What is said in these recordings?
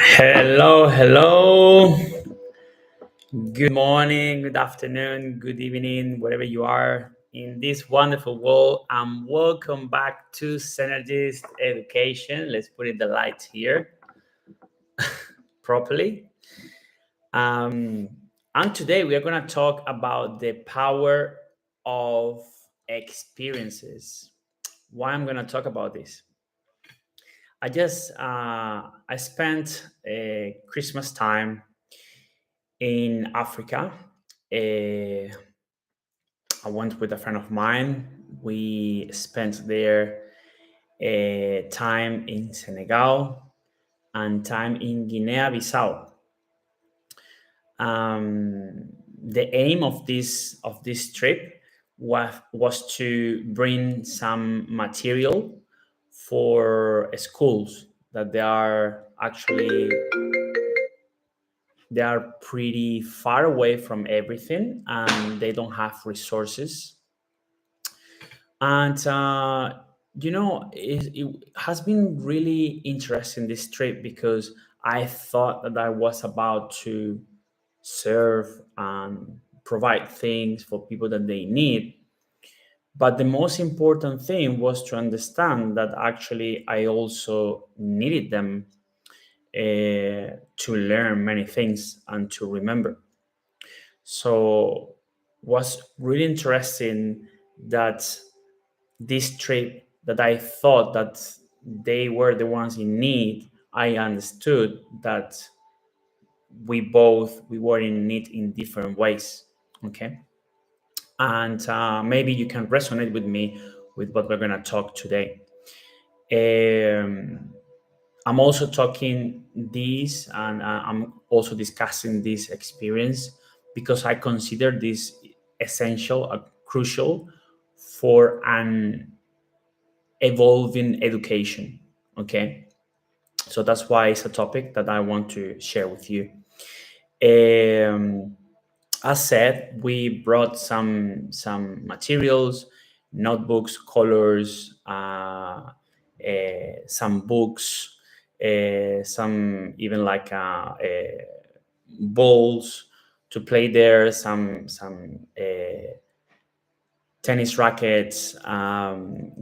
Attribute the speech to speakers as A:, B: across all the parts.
A: Hello, hello. Good morning, good afternoon, good evening, wherever you are in this wonderful world. And welcome back to Synergist Education. Let's put in the lights here properly. Um, and today we are going to talk about the power of experiences. Why I'm going to talk about this? I spent Christmas time in Africa. Uh, I went with a friend of mine. We spent there time in Senegal and time in Guinea-Bissau. The aim of this trip was to bring some material for schools that they are pretty far away from everything and they don't have resources. And it has been really interesting this trip because I thought that I was about to serve and provide things for people that they need. But the most important thing was to understand that actually I also needed them to learn many things and to remember. So was really interesting that this trip that I thought that they were the ones in need, I understood that we were in need in different ways. Okay, and maybe you can resonate with me with what we're gonna talk today. Um, I'm also talking this, and I'm also discussing this experience because I consider this essential, crucial for an evolving education. Okay, so that's why it's a topic that I want to share with you. Um, as said, we brought some materials, notebooks, colors, some books, some even like balls to play there, some tennis rackets,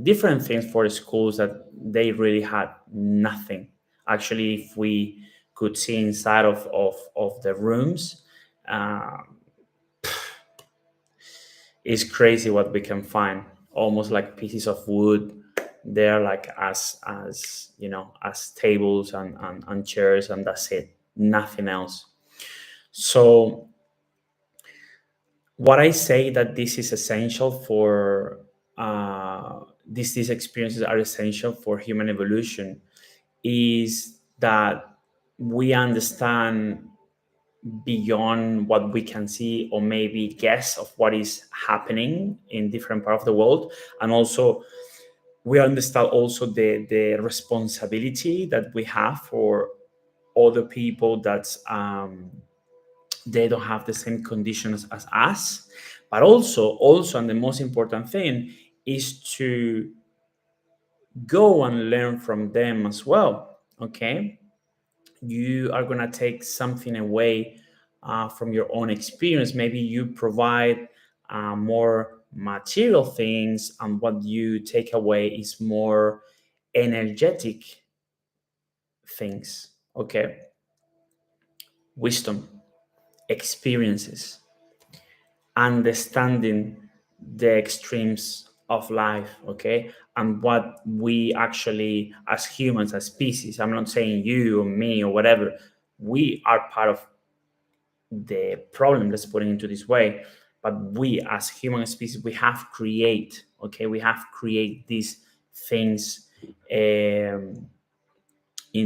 A: different things for schools that they really had nothing. Actually, if we could see inside of the rooms, uh, it's crazy what we can find. Almost like pieces of wood. They're like as as tables and chairs, and that's it. Nothing else. So what I say that this is essential for these experiences are essential for human evolution is that we understand beyond what we can see or maybe guess of what is happening in different part of the world, and also we understand also the responsibility that we have for other people that they don't have the same conditions as us, but also and the most important thing is to go and learn from them as well. Okay, you are going to take something away from your own experience. Maybe you provide more material things, and what you take away is more energetic things. Okay, wisdom, experiences, understanding the extremes of life. Okay, and what we actually as humans, as species, I'm not saying you or me or whatever, we are part of the problem, let's put it into this way, but we as human species, we have create, okay, we have create these things in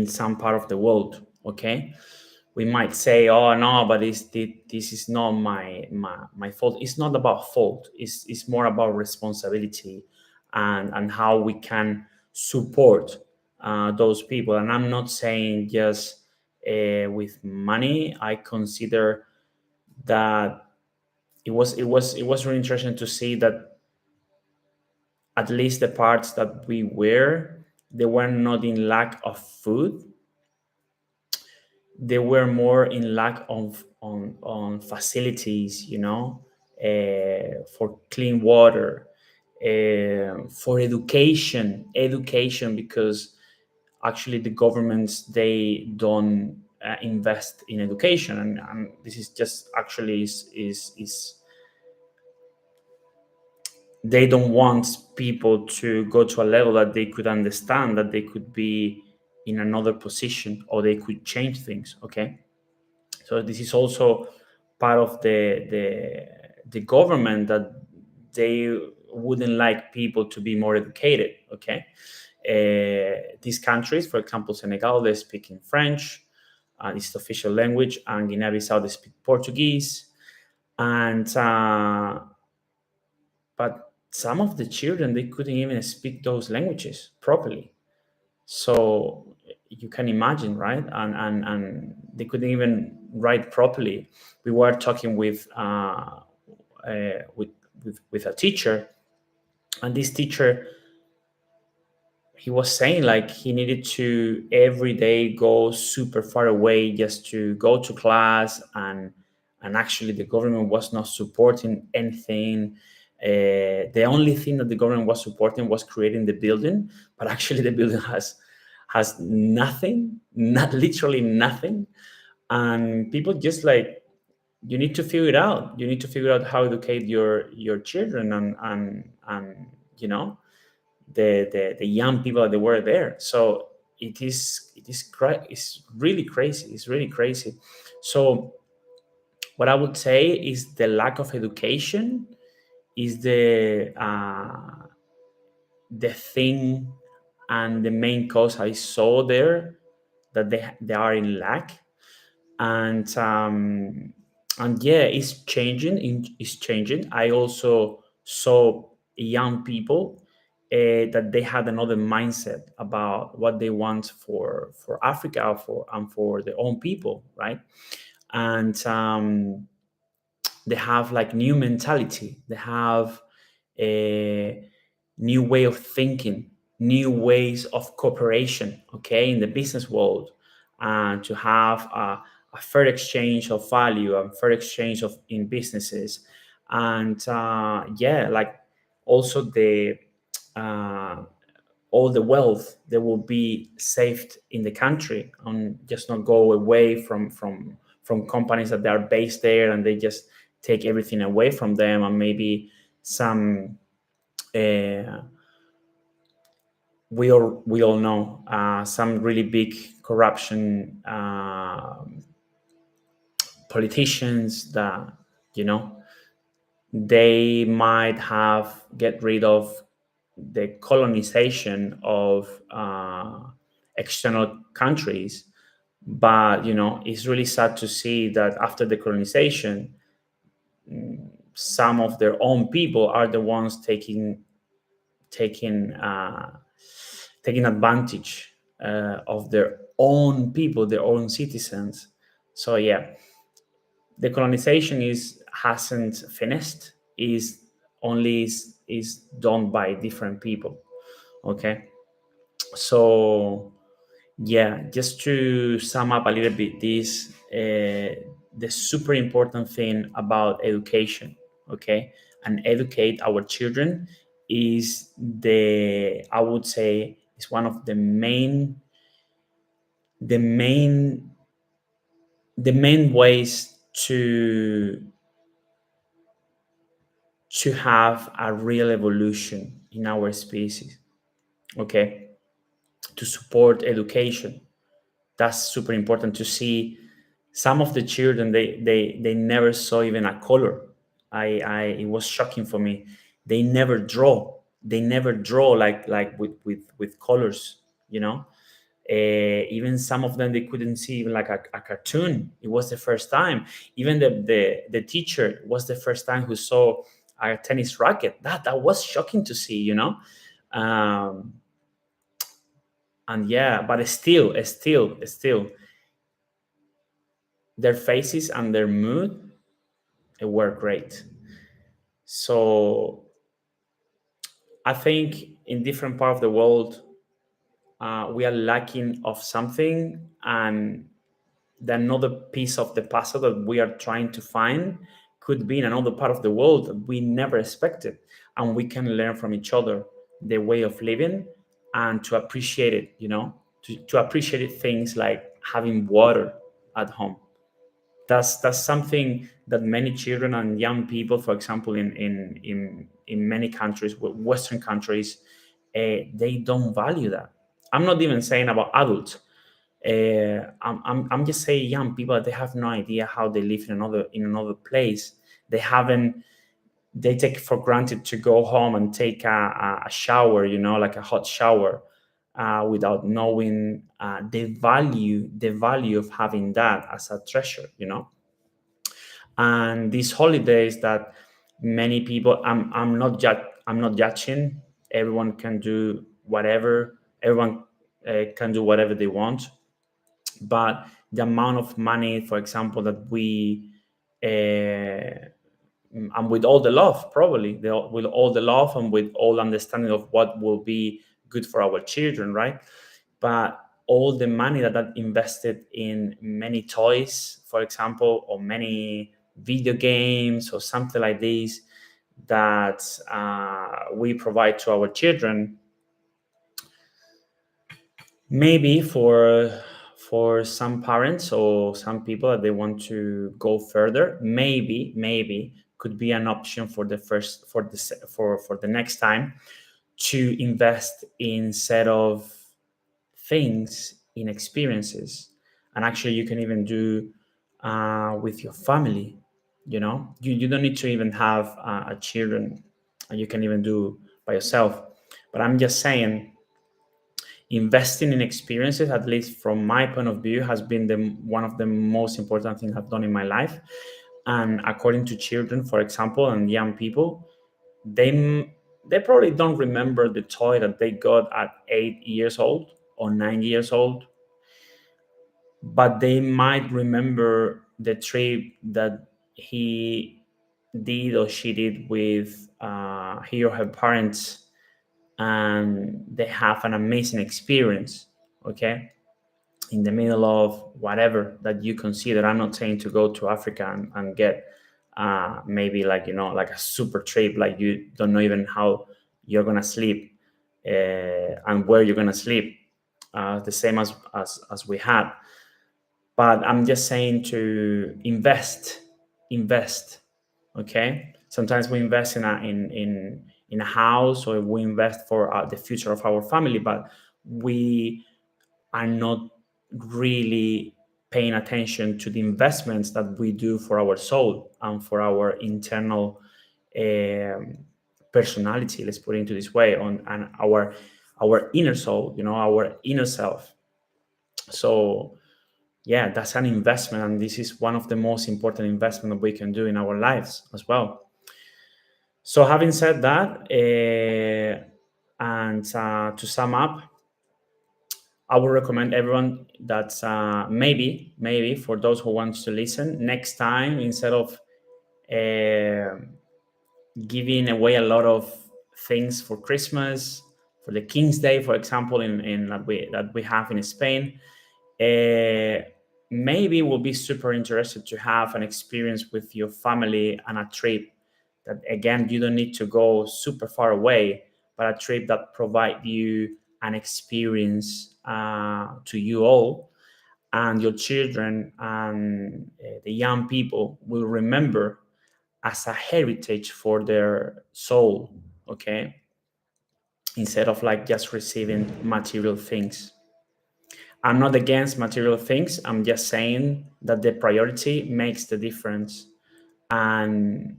A: some part of the world. Okay, we might say, oh no, but this is not my fault. It's not about fault, it's more about responsibility and how we can support those people. And I'm not saying just with money. I consider that it was really interesting to see that at least the parts that we wear, they were not in lack of food, they were more in lack of on facilities, for clean water, for education, because actually the governments, they don't invest in education, and this is just actually is they don't want people to go to a level that they could understand that they could be in another position or they could change things. Okay, so this is also part of the government, that they wouldn't like people to be more educated. Okay, these countries, for example, Senegal, they speak in French, it's the official language, and Guinea-Bissau, they speak Portuguese, and but some of the children, they couldn't even speak those languages properly. So you can imagine, right? And they couldn't even write properly. We were talking uh, with, with a teacher, and this teacher, he was saying like he needed to every day go super far away just to go to class, and actually the government was not supporting anything. The only thing that the government was supporting was creating the building, but actually the building has nothing, not literally nothing. And people just like, you need to figure it out. You need to figure out how to educate your children, and the young people that were there. So it's really crazy. It's really crazy. So what I would say is the lack of education is the thing and the main cause I saw there, that they are in lack. And yeah, it's changing. I also saw young people, that they had another mindset about what they want for Africa, for their own people, right? And they have like new mentality, they have a new way of thinking, new ways of cooperation, okay, in the business world, and to have a fair exchange of value, a fair exchange of in businesses. And yeah, like also the uh, all the wealth that will be saved in the country, and just not go away from companies that they are based there, and they just take everything away from them. And maybe some uh, we all know some really big corruption politicians that, you know they might have get rid of the colonization of external countries. But it's really sad to see that after the colonization, some of their own people are the ones taking taking advantage of their own people, their own citizens. So yeah, the colonization is hasn't finished. Is only is done by different people. Okay, so yeah, just to sum up a little bit, this the super important thing about education, okay, and educate our children is I would say, is one of the main the main ways to have a real evolution in our species. Okay, to support education, that's super important. To see some of the children, they never saw even a color. I It was shocking for me. They never draw like with colors, you know even some of them, they couldn't see even like a cartoon. It was the first time. Even the teacher was the first time who saw a tennis racket. That was shocking to see, um and yeah, but still their faces and their mood, were great. So I think in different part of the world, we are lacking of something, and the another piece of the puzzle that we are trying to find could be in another part of the world that we never expected, and we can learn from each other the way of living and to appreciate it, to appreciate things like having water at home. That's something that many children and young people, for example, in many countries, Western countries, they don't value that. I'm not even saying about adults. I'm just saying young people, they have no idea how they live in another place. They haven't they take for granted to go home and take a shower, like a hot shower, without knowing the value of having that as a treasure. And these holidays that many people, I'm not judging. Everyone can do whatever. Everyone can do whatever they want, but the amount of money, for example, that we and with all the love, probably with all the love and with all understanding of what will be good for our children, right? But all the money that invested in many toys, for example, or many video games or something like this, that we provide to our children, maybe for some parents or some people that they want to go further, maybe could be an option for the first for the next time, to invest instead of things in experiences. And actually you can even do with your family. You don't need to even have a children, and you can even do by yourself. But I'm just saying, investing in experiences, at least from my point of view, has been one of the most important things I've done in my life. And according to children, for example, and young people, they probably don't remember the toy that they got at 8 years old or 9 years old, but they might remember the trip that he did or she did with he or her parents, and they have an amazing experience. Okay, in the middle of whatever that you consider. I'm not saying to go to Africa and get maybe, like, like a super trip, like you don't know even how you're gonna sleep, and where you're gonna sleep, the same as we had. But I'm just saying to invest. Okay, sometimes we invest in a house, or we invest for the future of our family, but we are not really paying attention to the investments that we do for our soul and for our internal um, personality. Let's put it into this way, on and our inner soul, our inner self. So yeah, that's an investment, and this is one of the most important investment that we can do in our lives as well. So having said that, and to sum up, I would recommend everyone that maybe for those who want to listen next time, instead of uh, giving away a lot of things for Christmas, for the King's Day, for example, in that we have in Spain, uh, maybe will be super interested to have an experience with your family and a trip that, again, you don't need to go super far away, but a trip that provide you an experience to you all, and your children and the young people will remember as a heritage for their soul. Okay, instead of like just receiving material things. I'm not against material things. I'm just saying that the priority makes the difference. And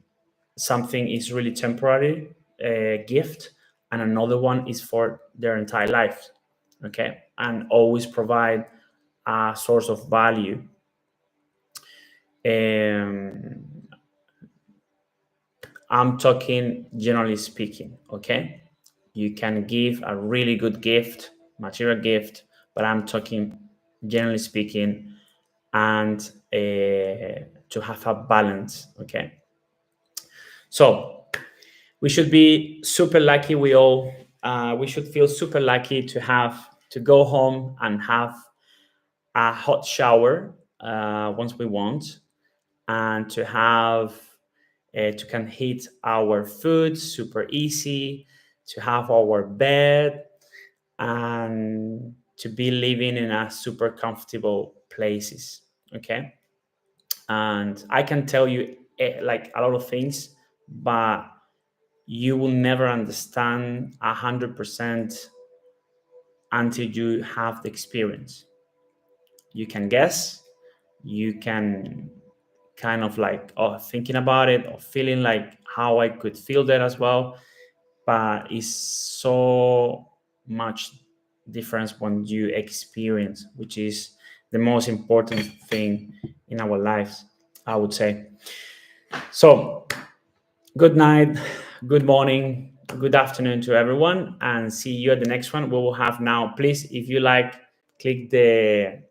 A: something is really temporary gift, and another one is for their entire life. Okay, and always provide a source of value. Um, I'm talking generally speaking. Okay, you can give a really good gift, material gift, but I'm talking generally speaking, and to have a balance. Okay, so we should be super lucky. We should feel super lucky to have to go home and have a hot shower once we want, and to have to can heat our food super easy, to have our bed, and to be living in a super comfortable places. Okay, and I can tell you like a lot of things, but you will never understand 100% until you have the experience. You can guess, you can kind of like thinking about it or feeling like how I could feel that as well, but it's so much difference when you experience, which is the most important thing in our lives, I would say. So good night, good morning, good afternoon to everyone, and see you at the next one. We will have now, please, if you like, click the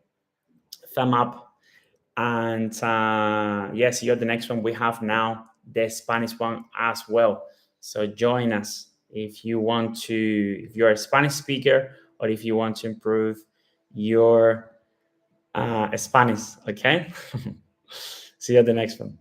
A: thumb up, and yes, you're the next one. We have now the Spanish one as well. So join us if you want to, if you're a Spanish speaker, or if you want to improve your Spanish. Okay. See you at the next one.